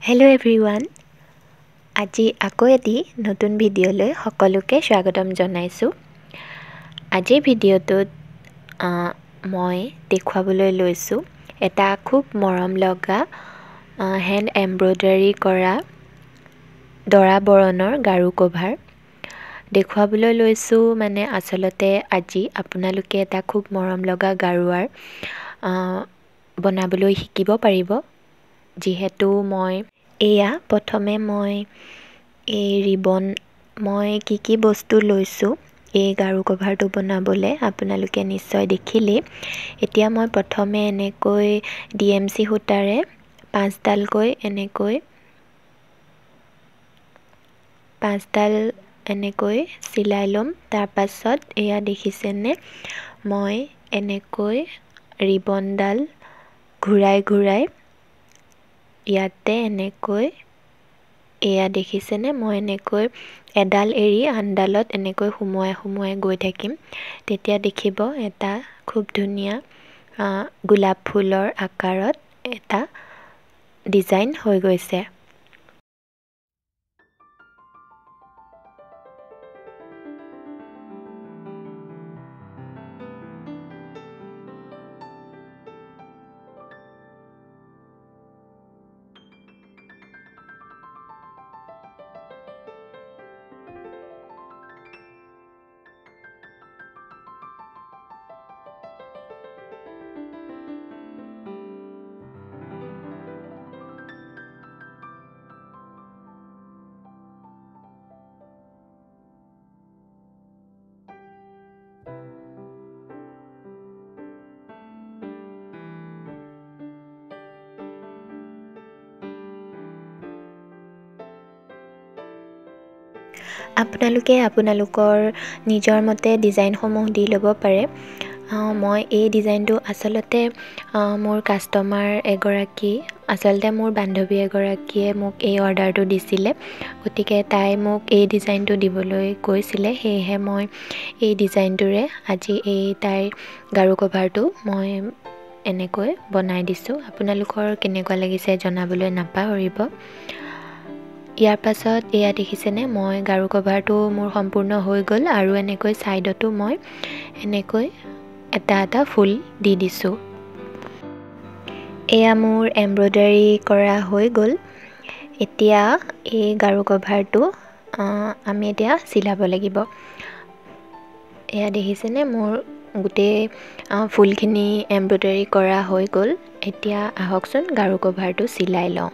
Hello everyone. আজি আকৌ এটি নতুন ভিডিঅ'লৈ সকলোকে স্বাগতম জনাইছো। আজিৰ ভিডিঅ'টোত মই দেখুৱাবলৈ লৈছো এটা খুব মৰম লগা হেণ্ড এমব্ৰয়ডাৰী কৰা দৰা বৰণৰ গাৰু কভাৰ দেখুৱাবলৈ লৈছো। মানে আচলতে আজি আপোনালোকে এটা খুব মৰম লগা গাৰুৱাৰ বনাবলৈ শিকিব পাৰিব। যিহেতু মই প্ৰথমে মই এই ৰিবন মই কি বস্তু লৈছো এই গাৰু কভাৰটো বনাবলে আপোনালোকে নিশ্চয় দেখিলে। এতিয়া মই প্ৰথমে এনেকৈ DMC সূতাৰে 5ডালকৈ এনেকৈ চিলাই লম। তাৰ পাছত এয়া দেখিছেনে মই এনেকৈ ৰিবনডাল ঘূৰাই ইয়াতে এনেকৈ এয়া দেখিছেনে মই এনেকৈ এডাল এৰি আনডালত এনেকৈ সুমুৱাই গৈ থাকিম। তেতিয়া দেখিব এটা খুব ধুনীয়া গোলাপ ফুলৰ আকাৰত এটা ডিজাইন হৈ গৈছে। আপোনালোকে আপোনালোকৰ নিজৰ মতে ডিজাইনসমূহ দি ল'ব পাৰে। মই এই ডিজাইনটো আচলতে মোৰ কাষ্টমাৰ এগৰাকী মোৰ বান্ধৱী এগৰাকীয়ে মোক এই অৰ্ডাৰটো দিছিলে। গতিকে তাই মোক এই ডিজাইনটো দিবলৈ কৈছিলে। সেয়েহে মই এই ডিজাইনটোৰে আজি তাইৰ গাৰু কভাৰটো মই এনেকৈ বনাই দিছোঁ। আপোনালোকৰ কেনেকুৱা লাগিছে জনাবলৈ নাপাহৰিব। ইয়াৰ পাছত এয়া দেখিছেনে মই গাৰু কভাৰটো মোৰ সম্পূৰ্ণ হৈ গ'ল আৰু এনেকৈ সাইডতো মই এনেকৈ এটা ফুল দি দিছোঁ। এয়া মোৰ এমব্ৰয়ডাৰী কৰা হৈ গ'ল। এতিয়া এই গাৰু কভাৰটো আমি এতিয়া চিলাব লাগিব। এয়া দেখিছেনে মোৰ গোটেই ফুলখিনি এমব্ৰয়ডাৰী কৰা হৈ গ'ল। এতিয়া আহকচোন গাৰু কভাৰটো চিলাই লওঁ।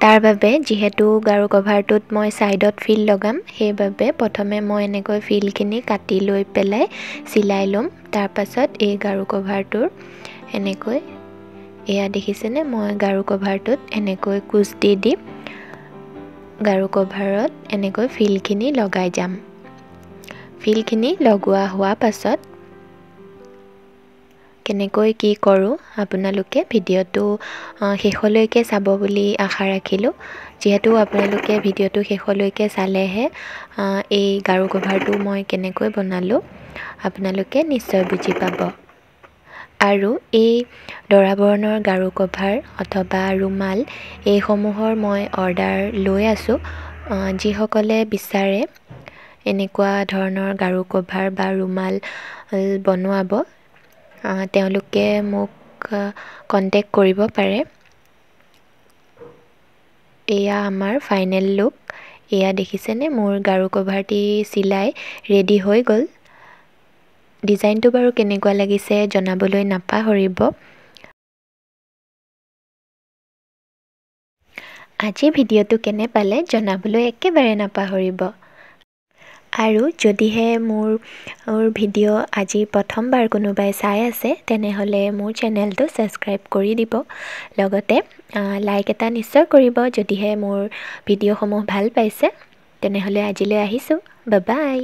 তাৰ বাবে যিহেতু গাৰু কভাৰটোত মই সাইডত ফিল লগাম, সেইবাবে প্ৰথমে মই এনেকৈ ফিলখিনি কাটি লৈ পেলাই চিলাই ল'ম। তাৰ পাছত এই গাৰু কভাৰটোৰ এনেকৈ এয়া দেখিছেনে মই গাৰু কভাৰটোত এনেকৈ কুচ দি গাৰু কভাৰত এনেকৈ ফিলখিনি লগাই যাম। ফিলখিনি লগোৱা হোৱা পাছত কেনেকৈ কি কৰোঁ আপোনালোকে ভিডিঅ'টো শেষলৈকে চাব বুলি আশা ৰাখিলোঁ। যিহেতু আপোনালোকে ভিডিঅ'টো শেষলৈকে চালেহে এই গাৰু কভাৰটো মই কেনেকৈ বনালোঁ আপোনালোকে নিশ্চয় বুজি পাব। আৰু এই দৰা বৰণৰ গাৰু কভাৰ অথবা ৰুমাল এইসমূহৰ মই অৰ্ডাৰ লৈ আছোঁ। যিসকলে বিচাৰে এনেকুৱা ধৰণৰ গাৰু কভাৰ বা ৰুমাল বনোৱাব তেওঁলোকে মোক কণ্টেক্ট কৰিব পাৰে। এয়া আমাৰ ফাইনেল লুক। এয়া দেখিছেনে মোৰ গাৰু কভাৰটি চিলাই ৰেডি হৈ গ'ল। ডিজাইনটো বাৰু কেনেকুৱা লাগিছে জনাবলৈ নাপাহৰিব। আজি ভিডিঅ'টো কেনে পালে জনাবলৈ একেবাৰে নাপাহৰিব। আৰু যদিহে মোৰ ভিডিঅ' আজি প্ৰথমবাৰ কোনোবাই চাই আছে তেনেহ'লে মোৰ চেনেলটো ছাবস্ক্ৰাইব কৰি দিব। লগতে লাইক এটা নিশ্চয় কৰিব যদিহে মোৰ ভিডিঅ'সমূহ ভাল পাইছে। তেনেহ'লে আজিলৈ আহিছোঁ। Bye bye.